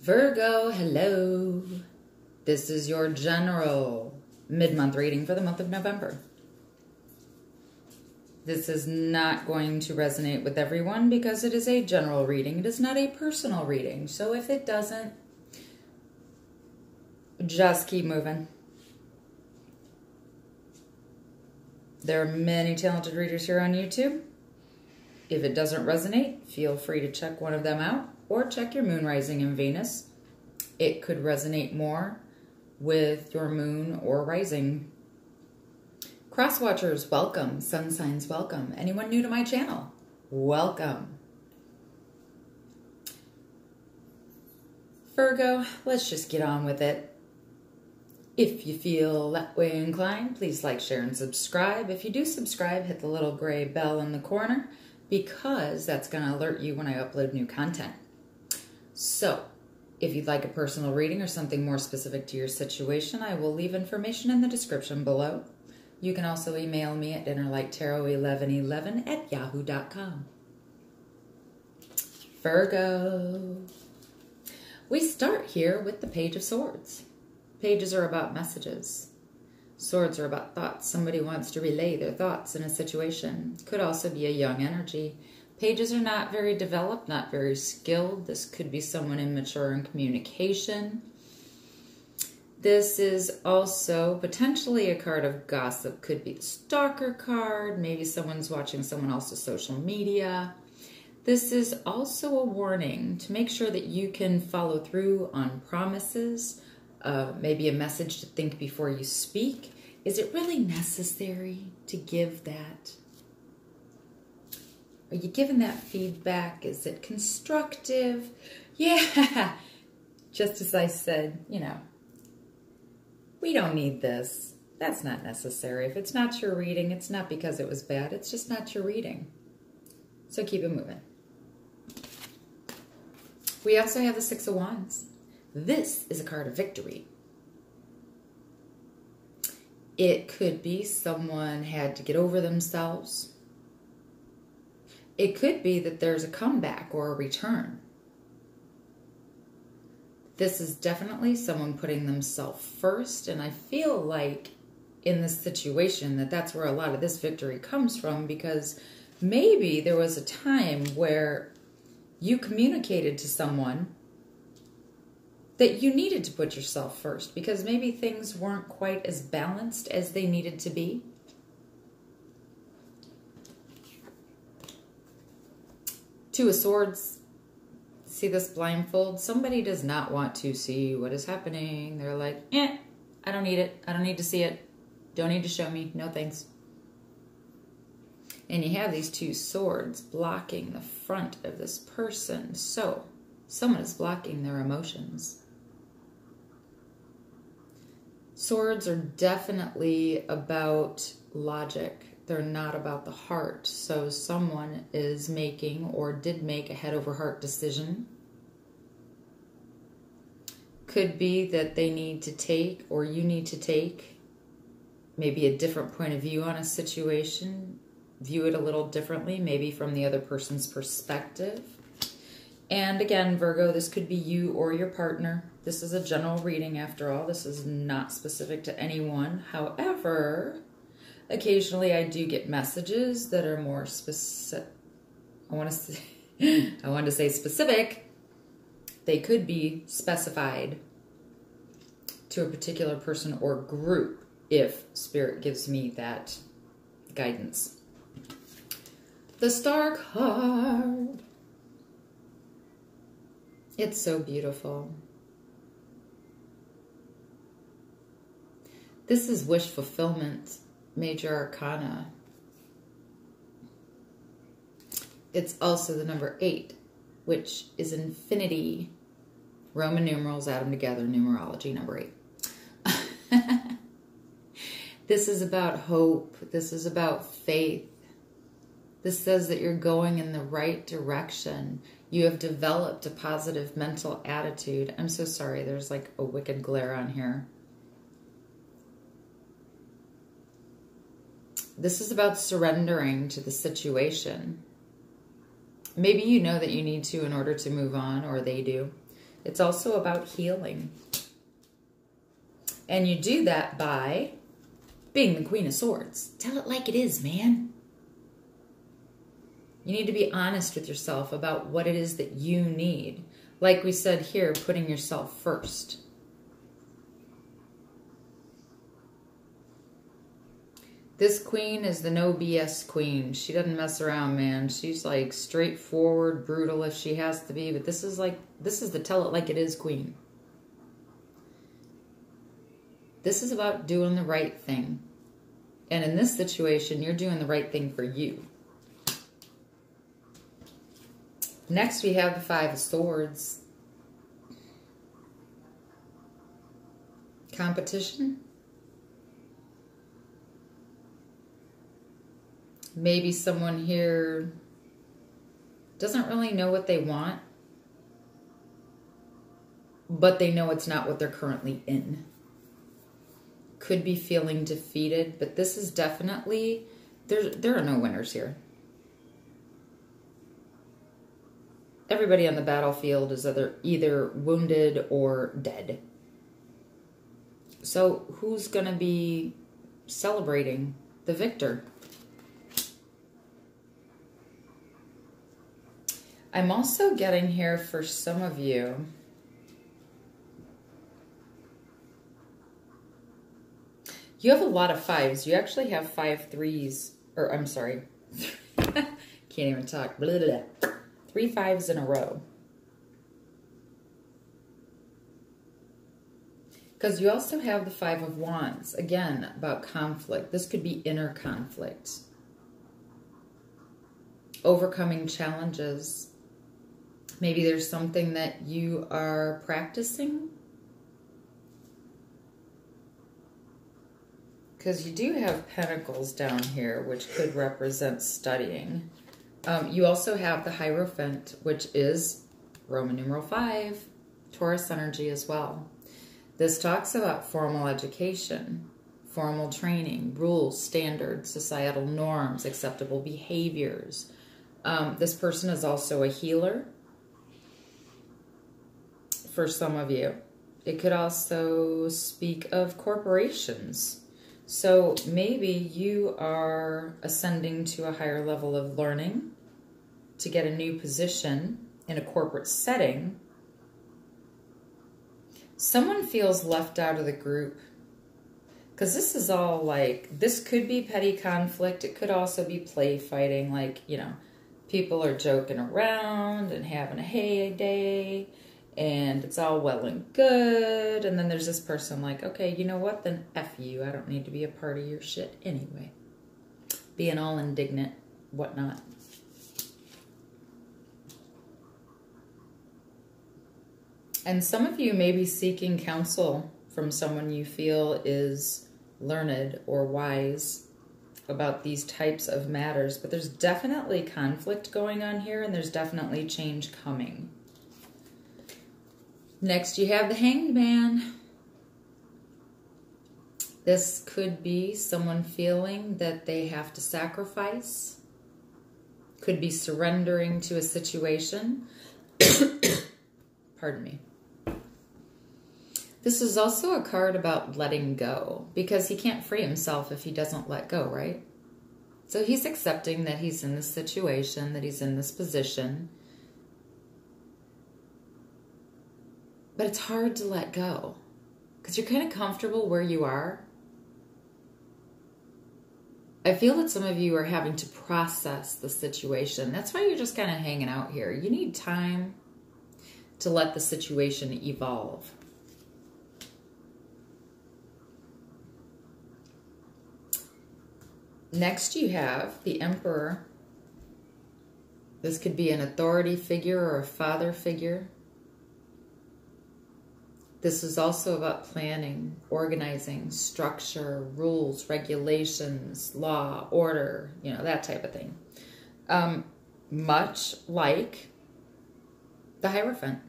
Virgo, hello. This is your general mid-month reading for the month of November. This is not going to resonate with everyone because it is a general reading. It is not a personal reading. So if it doesn't, just keep moving. There are many talented readers here on YouTube. If it doesn't resonate, feel free to check one of them out or check your moon rising in Venus. It could resonate more with your moon or rising. Cross watchers, welcome. Sun signs, welcome. Anyone new to my channel, welcome. Virgo, let's just get on with it. If you feel that way inclined, please like, share, and subscribe. If you do subscribe, hit the little gray bell in the corner because that's going to alert you when I upload new content. So, if you'd like a personal reading or something more specific to your situation, I will leave information in the description below. You can also email me at dinnerlighttarot1111@yahoo.com. Virgo. We start here with the Page of Swords. Pages are about messages. Swords are about thoughts. Somebody wants to relay their thoughts in a situation. Could also be a young energy. Pages are not very developed, not very skilled. This could be someone immature in communication. This is also potentially a card of gossip. Could be the stalker card. Maybe someone's watching someone else's social media. This is also a warning to make sure that you can follow through on promises. Maybe a message to think before you speak. Is it really necessary to give that? Are you giving that feedback? Is it constructive? Yeah, just as I said, you know, we don't need this. That's not necessary. If it's not your reading, it's not because it was bad. It's just not your reading. So keep it moving. We also have the Six of Wands. This is a card of victory. It could be someone had to get over themselves. It could be that there's a comeback or a return. This is definitely someone putting themselves first, and I feel like in this situation that that's where a lot of this victory comes from, because maybe there was a time where you communicated to someone that you needed to put yourself first because maybe things weren't quite as balanced as they needed to be. Two of Swords. See this blindfold? Somebody does not want to see what is happening. They're like, I don't need it. I don't need to see it. Don't need to show me. No thanks. And you have these two swords blocking the front of this person. So someone is blocking their emotions. Swords are definitely about logic. They're not about the heart. So someone is making or did make a head over heart decision. Could be that they need to take, or you need to take, maybe a different point of view on a situation. View it a little differently, maybe from the other person's perspective. And again, Virgo, this could be you or your partner. This is a general reading after all. This is not specific to anyone. However, occasionally I do get messages that are more specific. I want to say specific. They could be specified to a particular person or group if Spirit gives me that guidance. The Star card. It's so beautiful. This is wish fulfillment, major arcana. It's also the number 8, which is infinity. Roman numerals, add them together, numerology, number 8. This is about hope. This is about faith. This says that you're going in the right direction. You have developed a positive mental attitude. I'm so sorry. There's like a wicked glare on here. This is about surrendering to the situation. Maybe you know that you need to in order to move on, or they do. It's also about healing. And you do that by being the Queen of Swords. Tell it like it is, man. You need to be honest with yourself about what it is that you need. Like we said here, putting yourself first. This queen is the no BS queen. She doesn't mess around, man. She's like straightforward, brutal if she has to be. But this is the tell it like it is queen. This is about doing the right thing. And in this situation, you're doing the right thing for you. Next, we have the Five of Swords. Competition. Maybe someone here doesn't really know what they want, but they know it's not what they're currently in. Could be feeling defeated, but this is definitely, there are no winners here. Everybody on the battlefield is either wounded or dead. So who's going to be celebrating? The victor. I'm also getting here for some of you. You have a lot of fives. You actually have 5 threes, or I'm sorry. Can't even talk. Blah, blah, blah. 3 5s in a row. Because you also have the 5 of Wands. Again, about conflict. This could be inner conflict. Overcoming challenges. Maybe there's something that you are practicing. Because you do have Pentacles down here, which could represent studying. You also have the Hierophant, which is Roman numeral 5, Taurus energy as well. This talks about formal education, formal training, rules, standards, societal norms, acceptable behaviors. This person is also a healer for some of you. It could also speak of corporations. So maybe you are ascending to a higher level of learning to get a new position in a corporate setting. Someone feels left out of the group because this is all like, this could be petty conflict. It could also be play fighting. Like, you know, people are joking around and having a heyday and it's all well and good. And then there's this person like, okay, you know what? Then F you. I don't need to be a part of your shit anyway. Being all indignant, whatnot. And some of you may be seeking counsel from someone you feel is learned or wise about these types of matters. But there's definitely conflict going on here, and there's definitely change coming. Next, you have the Hanged Man. This could be someone feeling that they have to sacrifice. Could be surrendering to a situation. Pardon me. This is also a card about letting go, because he can't free himself if he doesn't let go, right? So he's accepting that he's in this situation, that he's in this position. But it's hard to let go because you're kind of comfortable where you are. I feel that some of you are having to process the situation. That's why you're just kind of hanging out here. You need time to let the situation evolve. Next, you have the Emperor. This could be an authority figure or a father figure. This is also about planning, organizing, structure, rules, regulations, law, order, you know, that type of thing. Much like the Hierophant.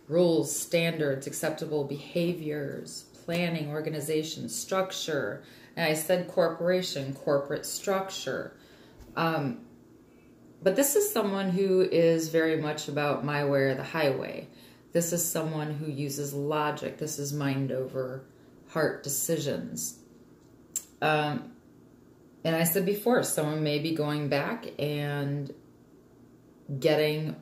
Rules, standards, acceptable behaviors, planning, organization, structure. And I said corporation, corporate structure. But this is someone who is very much about my way or the highway. This is someone who uses logic. This is mind over heart decisions. And I said before, someone may be going back and getting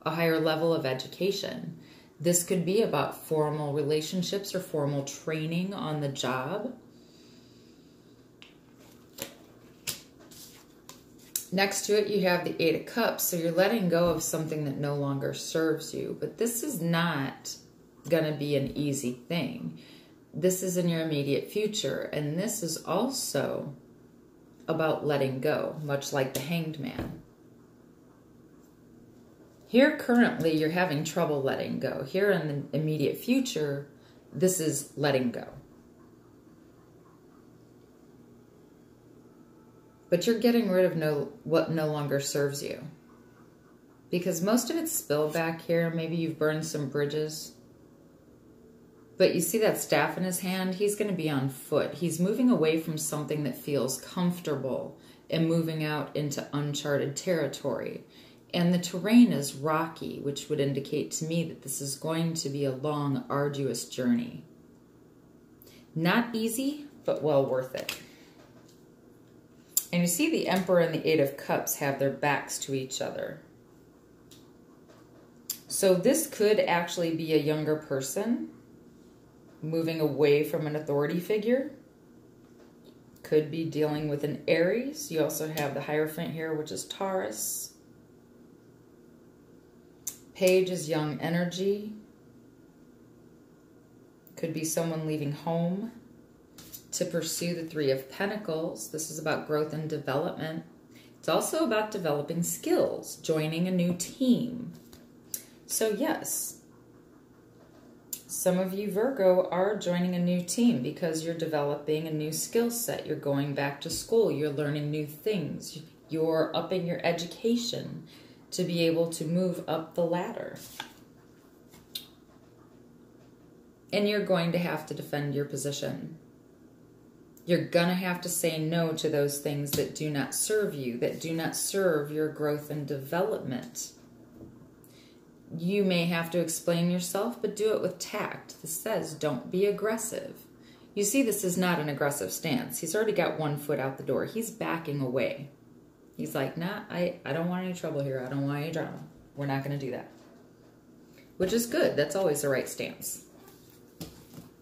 a higher level of education. This could be about formal relationships or formal training on the job. Next to it, you have the Eight of Cups. So you're letting go of something that no longer serves you. But this is not going to be an easy thing. This is in your immediate future. And this is also about letting go, much like the Hanged Man. Here, currently, you're having trouble letting go. Here in the immediate future, this is letting go. But you're getting rid of what no longer serves you. Because most of it's spilled back here. Maybe you've burned some bridges. But you see that staff in his hand? He's going to be on foot. He's moving away from something that feels comfortable and moving out into uncharted territory. And the terrain is rocky, which would indicate to me that this is going to be a long, arduous journey. Not easy, but well worth it. And you see the Emperor and the Eight of Cups have their backs to each other. So this could actually be a younger person moving away from an authority figure. Could be dealing with an Aries. You also have the Hierophant here, which is Taurus. Page is young energy. Could be someone leaving home to pursue the Three of Pentacles. This is about growth and development. It's also about developing skills, joining a new team. So yes, some of you Virgo are joining a new team because you're developing a new skill set. You're going back to school. You're learning new things. You're upping your education to be able to move up the ladder. And you're going to have to defend your position. You're going to have to say no to those things that do not serve you, that do not serve your growth and development. You may have to explain yourself, but do it with tact. This says don't be aggressive. You see, this is not an aggressive stance. He's already got one foot out the door. He's backing away. He's like, nah, I don't want any trouble here. I don't want any drama. We're not going to do that. Which is good. That's always the right stance.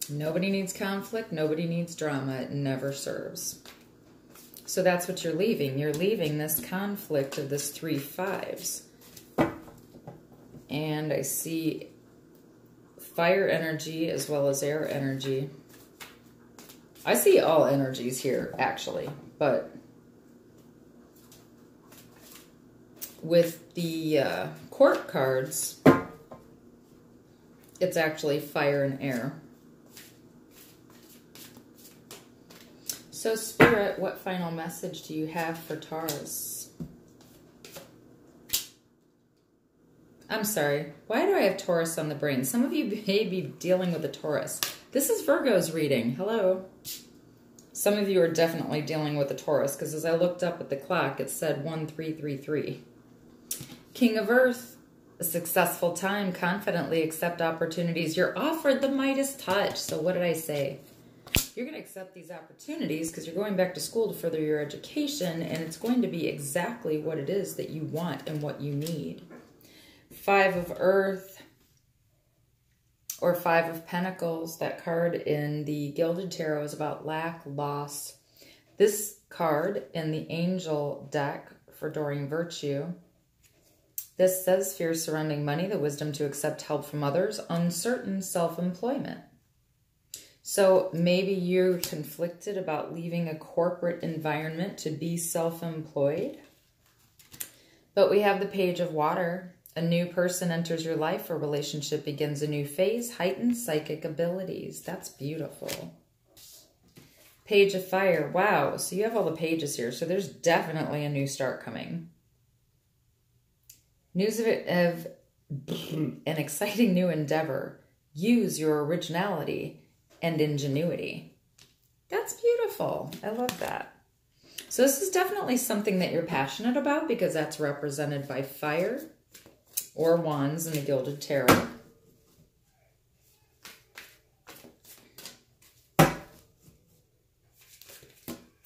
Nobody needs conflict. Nobody needs drama. It never serves. So that's what you're leaving. You're leaving this conflict of this 3 5s. And I see fire energy as well as air energy. I see all energies here, actually. But with the court cards, it's actually fire and air. So, Spirit, what final message do you have for Taurus? I'm sorry. Why do I have Taurus on the brain? Some of you may be dealing with a Taurus. This is Virgo's reading. Hello. Some of you are definitely dealing with a Taurus because as I looked up at the clock, it said 1333. King of Earth, a successful time, confidently accept opportunities. You're offered the Midas touch. So what did I say? You're going to accept these opportunities because you're going back to school to further your education, and it's going to be exactly what it is that you want and what you need. 5 of Earth or 5 of Pentacles. That card in the Gilded Tarot is about lack, loss. This card in the Angel deck for Doreen Virtue. This says fear surrounding money, the wisdom to accept help from others, uncertain self-employment. So maybe you're conflicted about leaving a corporate environment to be self-employed. But we have the Page of Water. A new person enters your life. A relationship begins a new phase. Heightened psychic abilities. That's beautiful. Page of Fire. Wow. So you have all the pages here. So there's definitely a new start coming. News of an exciting new endeavor. Use your originality and ingenuity. That's beautiful. I love that. So this is definitely something that you're passionate about because that's represented by fire or wands in the Gilded Tarot.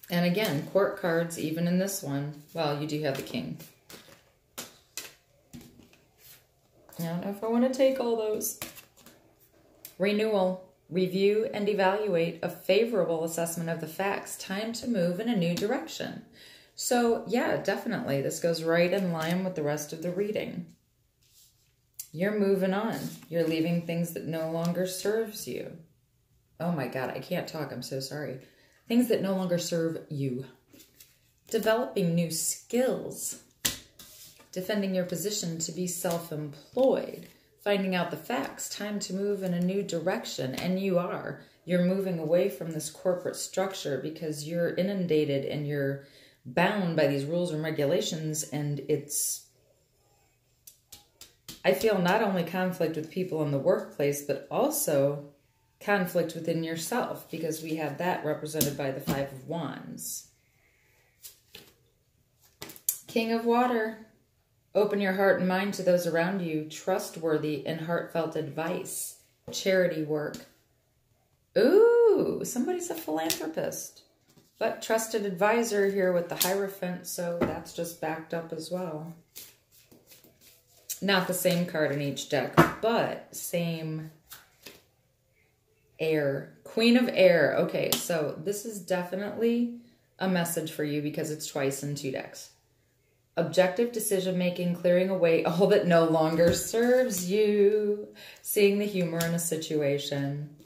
And again, court cards, even in this one. Well, you do have the king. I don't know if I want to take all those. Renewal. Review and evaluate a favorable assessment of the facts. Time to move in a new direction. So, yeah, definitely. This goes right in line with the rest of the reading. You're moving on. You're leaving things that no longer serves you. Oh my God, I can't talk. I'm so sorry. Things that no longer serve you. Developing new skills. Defending your position to be self-employed. Finding out the facts. Time to move in a new direction. And you are. You're moving away from this corporate structure because you're inundated and you're bound by these rules and regulations. And it's, I feel, not only conflict with people in the workplace, but also conflict within yourself, because we have that represented by the Five of Wands. King of Water. Open your heart and mind to those around you. Trustworthy and heartfelt advice. Charity work. Ooh, somebody's a philanthropist. But trusted advisor here with the Hierophant, so that's just backed up as well. Not the same card in each deck, but same air. Queen of Air. Okay, so this is definitely a message for you because it's twice in 2 decks. Objective decision-making, clearing away all that no longer serves you. Seeing the humor in a situation.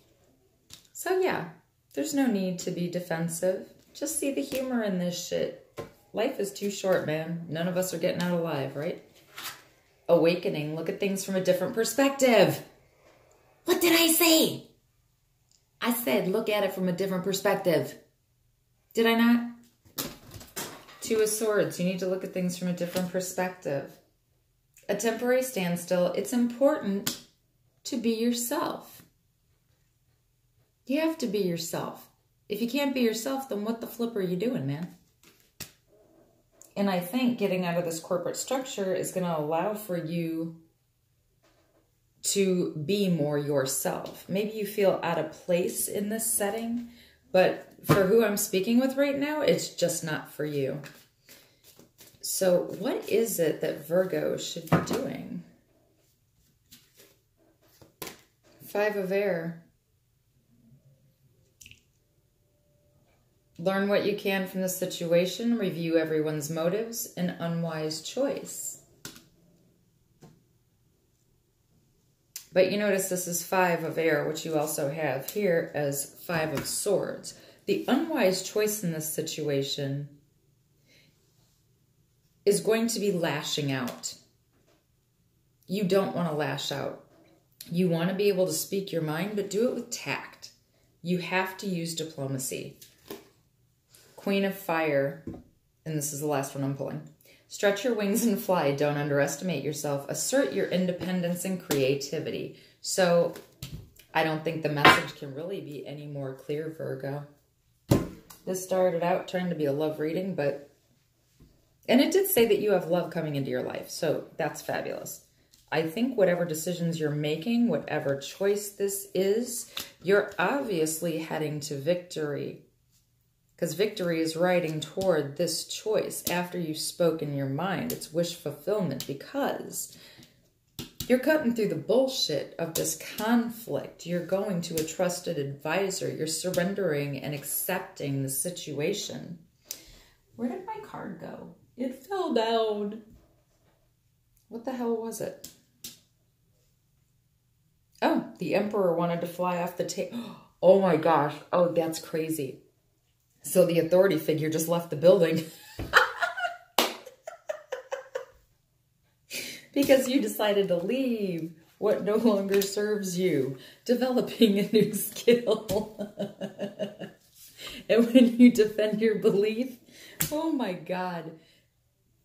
So yeah, there's no need to be defensive. Just see the humor in this shit. Life is too short, man. None of us are getting out alive, right? Awakening. Look at things from a different perspective. What did I say? I said look at it from a different perspective. Did I not? 2 of Swords. You need to look at things from a different perspective. A temporary standstill. It's important to be yourself. You have to be yourself. If you can't be yourself, then what the flip are you doing, man? And I think getting out of this corporate structure is going to allow for you to be more yourself. Maybe you feel out of place in this setting, but for who I'm speaking with right now, it's just not for you. So what is it that Virgo should be doing? 5 of Air. Learn what you can from the situation. Review everyone's motives. An unwise choice. But you notice this is 5 of Air, which you also have here as 5 of Swords. The unwise choice in this situation is going to be lashing out. You don't want to lash out. You want to be able to speak your mind, but do it with tact. You have to use diplomacy. Queen of Fire, and this is the last one I'm pulling. Stretch your wings and fly. Don't underestimate yourself. Assert your independence and creativity. So I don't think the message can really be any more clear, Virgo. This started out trying to be a love reading, and it did say that you have love coming into your life, so that's fabulous. I think whatever decisions you're making, whatever choice this is, you're obviously heading to victory, because victory is riding toward this choice after you've spoken your mind. It's wish fulfillment, because you're cutting through the bullshit of this conflict. You're going to a trusted advisor. You're surrendering and accepting the situation. Where did my card go? It fell down. What the hell was it? Oh, the Emperor wanted to fly off the table. Oh my gosh. Oh, that's crazy. So the authority figure just left the building. Because you decided to leave what no longer serves you. Developing a new skill. And when you defend your belief, oh my God.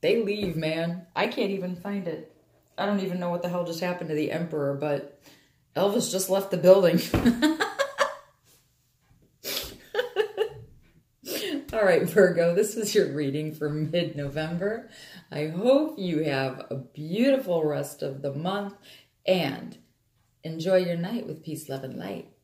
They leave, man. I can't even find it. I don't even know what the hell just happened to the Emperor, but Elvis just left the building. All All right, Virgo, this was your reading for mid-November. I hope you have a beautiful rest of the month and enjoy your night with peace, love, and light.